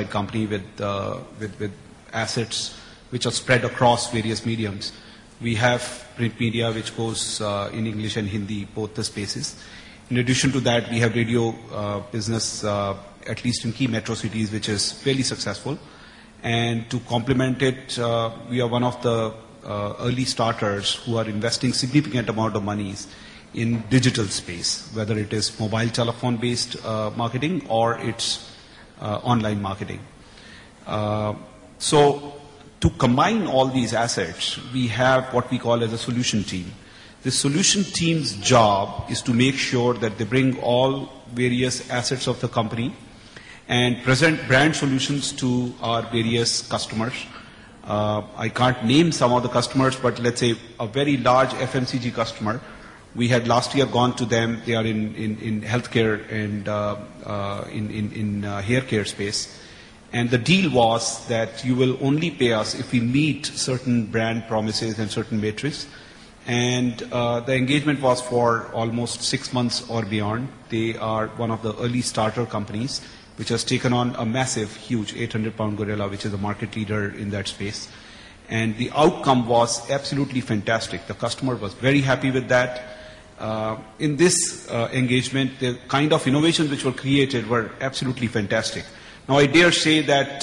company with assets which are spread across various mediums. We have print media which goes in English and Hindi, both the spaces. In addition to that, we have radio business, at least in key metro cities, which is fairly successful. And to complement it, we are one of the early starters who are investing significant amount of monies in digital space, whether it is mobile telephone based marketing or it's online marketing. So to combine all these assets, we have what we call as a solution team. The solution team's job is to make sure that they bring all various assets of the company and present brand solutions to our various customers. I can't name some of the customers, but let's say a very large FMCG customer. We had last year gone to them. They are in healthcare and in hair care space. And the deal was that you will only pay us if we meet certain brand promises and certain metrics. And the engagement was for almost 6 months or beyond. They are one of the early starter companies which has taken on a massive, huge 800-pound gorilla, which is a market leader in that space. And the outcome was absolutely fantastic. The customer was very happy with that. In this engagement, the kind of innovations which were created were absolutely fantastic. Now, I dare say that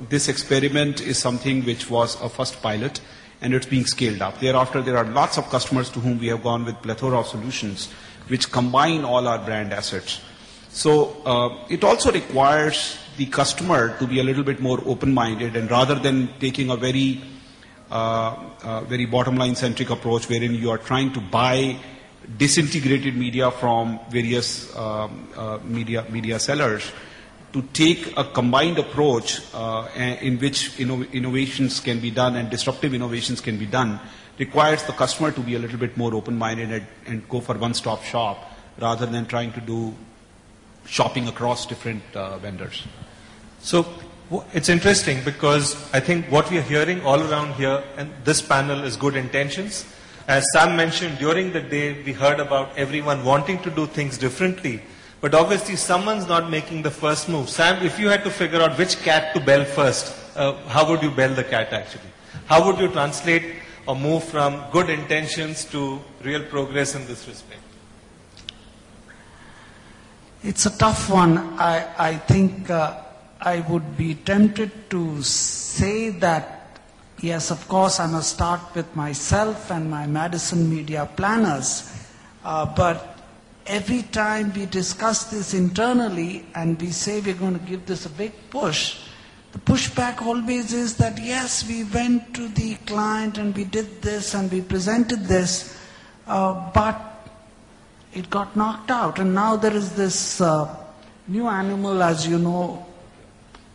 this experiment is something which was a first pilot, and it's being scaled up. Thereafter, there are lots of customers to whom we have gone with plethora of solutions which combine all our brand assets. So it also requires the customer to be a little bit more open-minded, and rather than taking a very bottom line centric approach wherein you are trying to buy disintegrated media from various media sellers, to take a combined approach in which innovations can be done and disruptive innovations can be done, requires the customer to be a little bit more open-minded and go for one-stop shop rather than trying to do shopping across different vendors. So it's interesting because I think what we are hearing all around here, and this panel, is good intentions. As Sam mentioned, during the day we heard about everyone wanting to do things differently, but obviously someone's not making the first move. Sam, if you had to figure out which cat to bell first, how would you bell the cat actually? How would you translate or move from good intentions to real progress in this respect? It's a tough one. I think I would be tempted to say that, yes, of course, I must start with myself and my Madison Media planners. But every time we discuss this internally and we say we're going to give this a big push, the pushback always is that, yes, we went to the client and we did this and we presented this, but it got knocked out. And now there is this new animal, as you know,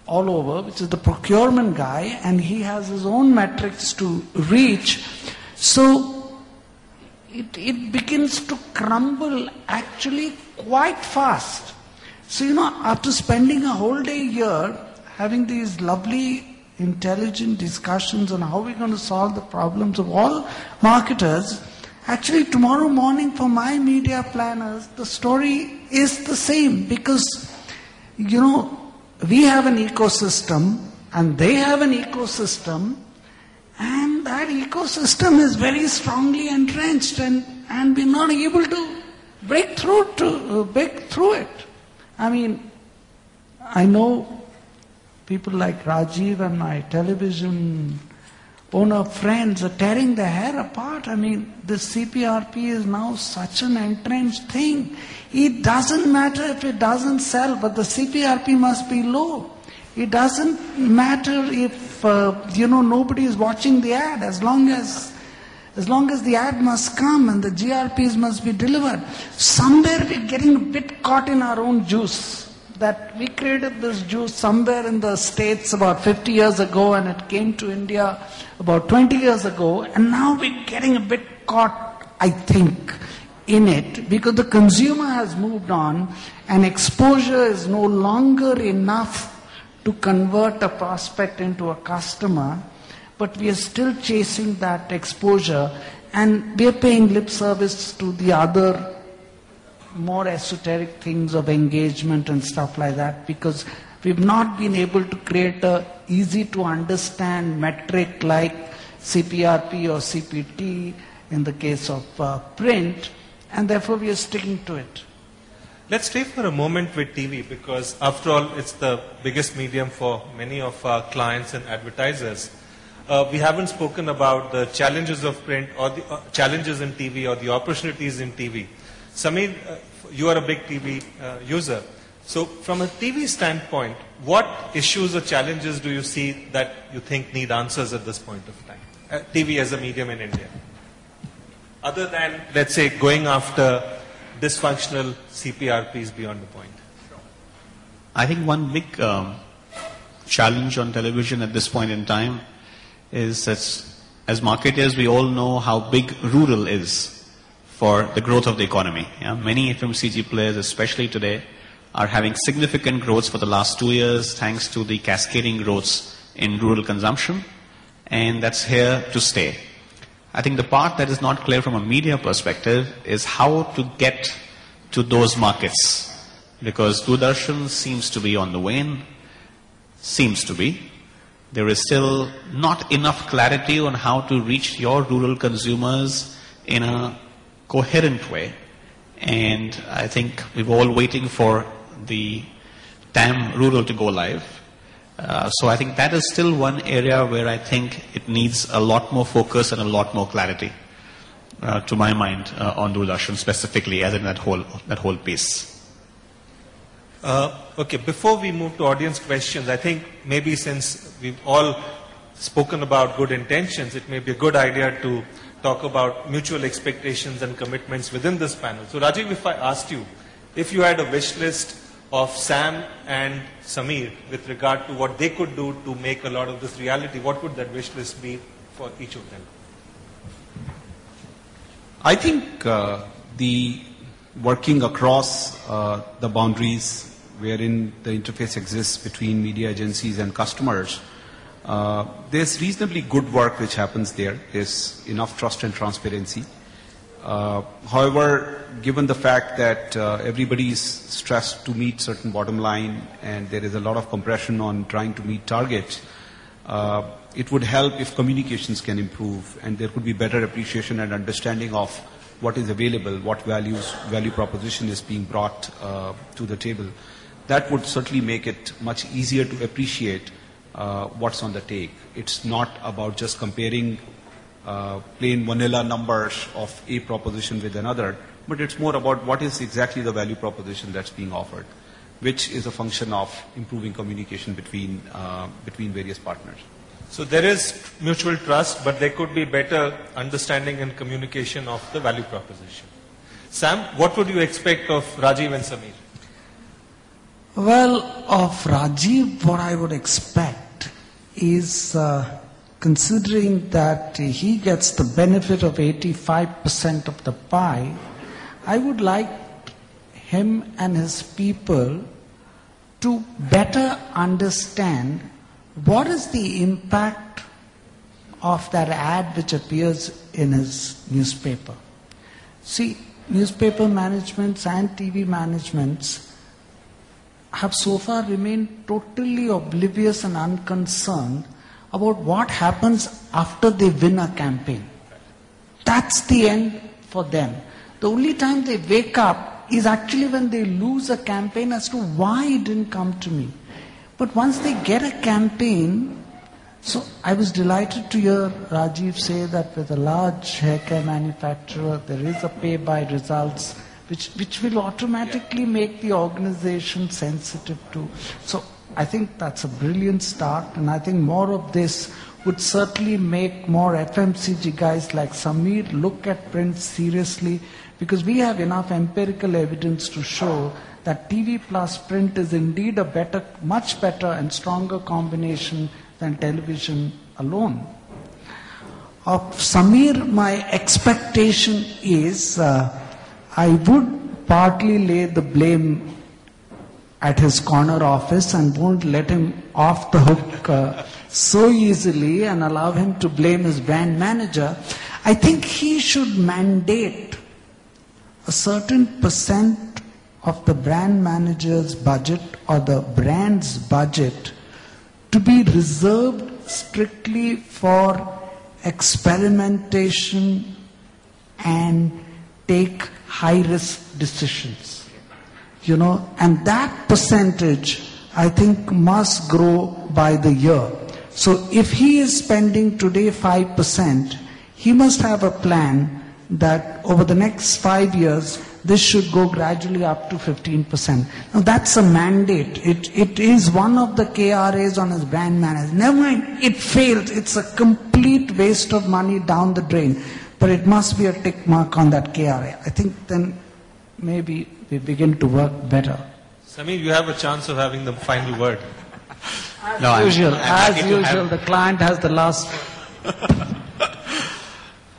all over, which is the procurement guy, and he has his own metrics to reach. So it begins to crumble actually quite fast. So, after spending a whole day here, having these lovely, intelligent discussions on how we're going to solve the problems of all marketers, actually tomorrow morning for my media planners, the story is the same because, we have an ecosystem and they have an ecosystem, and that ecosystem is very strongly entrenched, and we're not able to break through it. I mean, I know people like Rajiv and my television owner friends are tearing their hair apart. I mean, the CPRP is now such an entrenched thing. It doesn't matter if it doesn't sell, but the CPRP must be low. It doesn't matter if, nobody is watching the ad, as long as the ad must come and the GRPs must be delivered. Somewhere we're getting a bit caught in our own juice. That we created this juice somewhere in the States about 50 years ago, and it came to India about 20 years ago, and now we're getting a bit caught, I think, in it, because the consumer has moved on and exposure is no longer enough to convert a prospect into a customer, but we are still chasing that exposure, and we are paying lip service to the other more esoteric things of engagement and stuff like that, because We've not been able to create a easy to understand metric like CPRP or CPT in the case of print, and therefore we are sticking to it. Let's stay for a moment with TV, because after all, it's the biggest medium for many of our clients and advertisers. We haven't spoken about the challenges of print or the challenges in TV or the opportunities in TV. Sameer, you are a big TV user. So from a TV standpoint, what issues or challenges do you see that you think need answers at this point of time? TV as a medium in India. Other than, let's say, going after dysfunctional CPRPs beyond the point. I think one big challenge on television at this point in time is that as marketers, we all know how big rural is for the growth of the economy. Yeah? Many FMCG players, especially today, are having significant growth for the last 2 years thanks to the cascading growths in rural consumption, and that's here to stay. I think the part that is not clear from a media perspective is how to get to those markets, because Doordarshan seems to be on the wane, There is still not enough clarity on how to reach your rural consumers in a coherent way. And I think we're all waiting for the TAM rural to go live. So I think that is still one area where I think it needs a lot more focus and a lot more clarity, to my mind, on Doordarshan specifically, as in that whole piece. Okay, before we move to audience questions, I think maybe since we've all spoken about good intentions, it may be a good idea to talk about mutual expectations and commitments within this panel. So Rajiv, if I asked you, if you had a wish list of Sam and Sameer with regard to what they could do to make a lot of this reality, what would that wish list be for each of them? I think the working across the boundaries wherein the interface exists between media agencies and customers, there's reasonably good work which happens there. There's enough trust and transparency. However, given the fact that everybody is stressed to meet certain bottom line and there is a lot of compression on trying to meet targets, it would help if communications can improve and there could be better appreciation and understanding of what is available, what value proposition is being brought to the table. That would certainly make it much easier to appreciate what's on the take. It's not about just comparing plain vanilla numbers of a proposition with another, but it's more about what is exactly the value proposition that's being offered, which is a function of improving communication between various partners. So there is mutual trust, but there could be better understanding and communication of the value proposition. Sam, what would you expect of Rajiv and Sameer? Well, of Rajiv, what I would expect is, considering that he gets the benefit of 85% of the pie, I would like him and his people to better understand what is the impact of that ad which appears in his newspaper. See, newspaper managements and TV managements have so far remained totally oblivious and unconcerned about what happens after they win a campaign. That's the end for them. The only time they wake up is actually when they lose a campaign as to why it didn't come to me. But once they get a campaign, so I was delighted to hear Rajiv say that with a large hair care manufacturer, there is a pay by results, which will automatically make the organization sensitive to. So I think that's a brilliant start, and I think more of this would certainly make more FMCG guys like Sameer look at print seriously, because we have enough empirical evidence to show that TV plus print is indeed a better, much better and stronger combination than television alone. Of Sameer, my expectation is I would partly lay the blame at his corner office and won't let him off the hook so easily and allow him to blame his brand manager. I think he should mandate a certain % of the brand manager's budget or the brand's budget to be reserved strictly for experimentation and take high-risk decisions. And that percentage, I think, must grow by the year. So if he is spending today 5%, he must have a plan that over the next 5 years, this should go gradually up to 15%. Now that's a mandate. It is one of the KRAs on his brand manager. Never mind, it fails. It's a complete waste of money down the drain. But it must be a tick mark on that KRA. I think then maybe we begin to work better. Samir, you have a chance of having the final word. As usual, the client has the last word.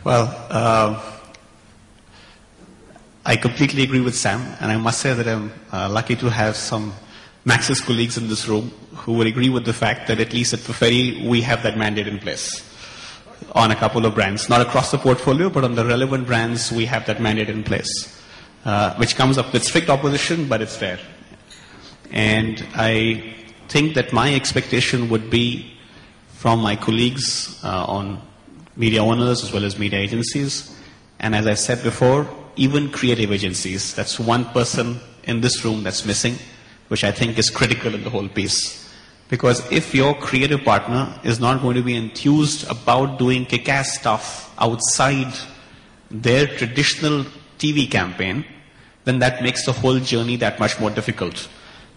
Well, I completely agree with Sam, and I must say that I'm lucky to have some Maxis colleagues in this room who would agree with the fact that at least at Ferry we have that mandate in place on a couple of brands, not across the portfolio, but on the relevant brands we have that mandate in place, which comes up with strict opposition, but it's there. And I think that my expectation would be from my colleagues on media owners as well as media agencies, and as I said before, even creative agencies. That's one person in this room that's missing, which I think is critical in the whole piece. Because if your creative partner is not going to be enthused about doing kick-ass stuff outside their traditional TV campaign, then that makes the whole journey that much more difficult.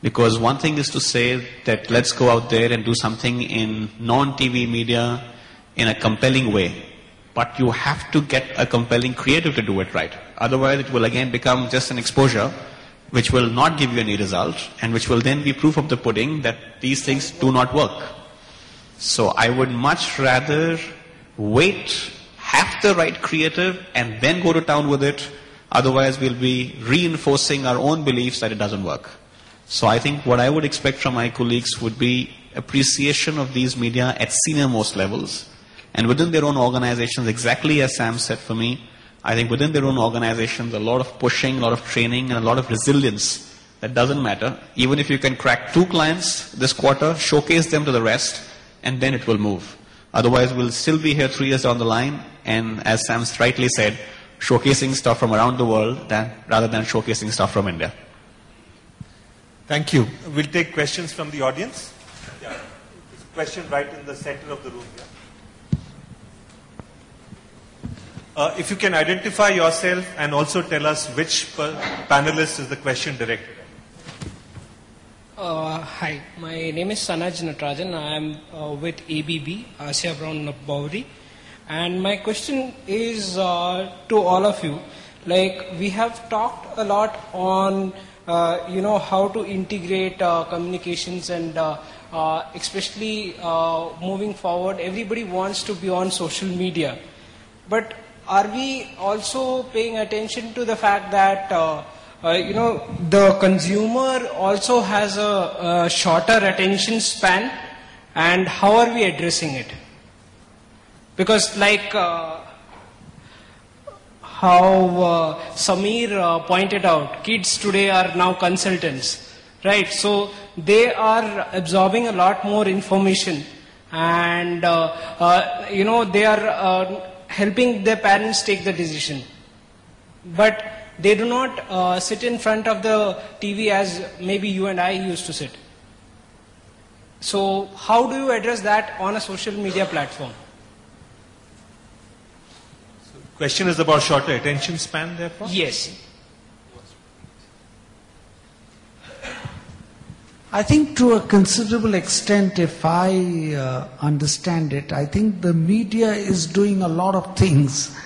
Because one thing is to say that let's go out there and do something in non-TV media in a compelling way. But you have to get a compelling creative to do it right. Otherwise it will again become just an exposure which will not give you any result and which will then be proof of the pudding that these things do not work. So I would much rather wait, have the right creative and then go to town with it. Otherwise we'll be reinforcing our own beliefs that it doesn't work. So I think what I would expect from my colleagues would be appreciation of these media at senior most levels. And within their own organizations, exactly as Sam said for me, I think within their own organizations, a lot of pushing, a lot of training, and a lot of resilience. That doesn't matter. Even if you can crack 2 clients this quarter, showcase them to the rest, and then it will move. Otherwise, we'll still be here 3 years down the line, and as Sam rightly said, showcasing stuff from around the world rather than showcasing stuff from India. Thank you. We'll take questions from the audience. Yeah. Question right in the center of the room here. If you can identify yourself and also tell us which panelist is the question directed at. Hi, my name is Sanaj Natarajan. I am with ABB, Asia Brown Bowry. And my question is to all of you. Like, we have talked a lot on, how to integrate communications and especially moving forward, everybody wants to be on social media. But are we also paying attention to the fact that, the consumer also has a shorter attention span, and how are we addressing it? Because like how Samir pointed out, kids today are now consultants, right? So they are absorbing a lot more information, and they are helping their parents take the decision. But they do not sit in front of the TV as maybe you and I used to sit. So how do you address that on a social media platform? So question is about shorter attention span, therefore? Yes. I think to a considerable extent, if I understand it, I think the media is doing a lot of things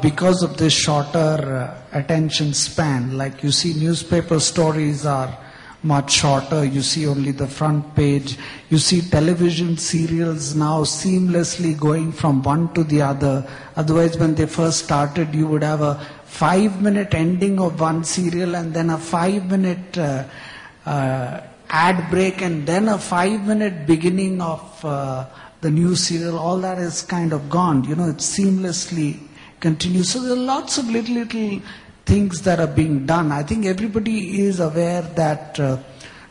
because of this shorter attention span. Like you see, newspaper stories are much shorter. You see only the front page. You see television serials now seamlessly going from one to the other. Otherwise, when they first started, you would have a 5-minute ending of one serial and then a 5-minute ad break and then a 5-minute beginning of the new serial. All that is kind of gone. It seamlessly continues. So there are lots of little things that are being done. I think everybody is aware that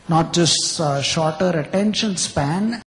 not just shorter attention span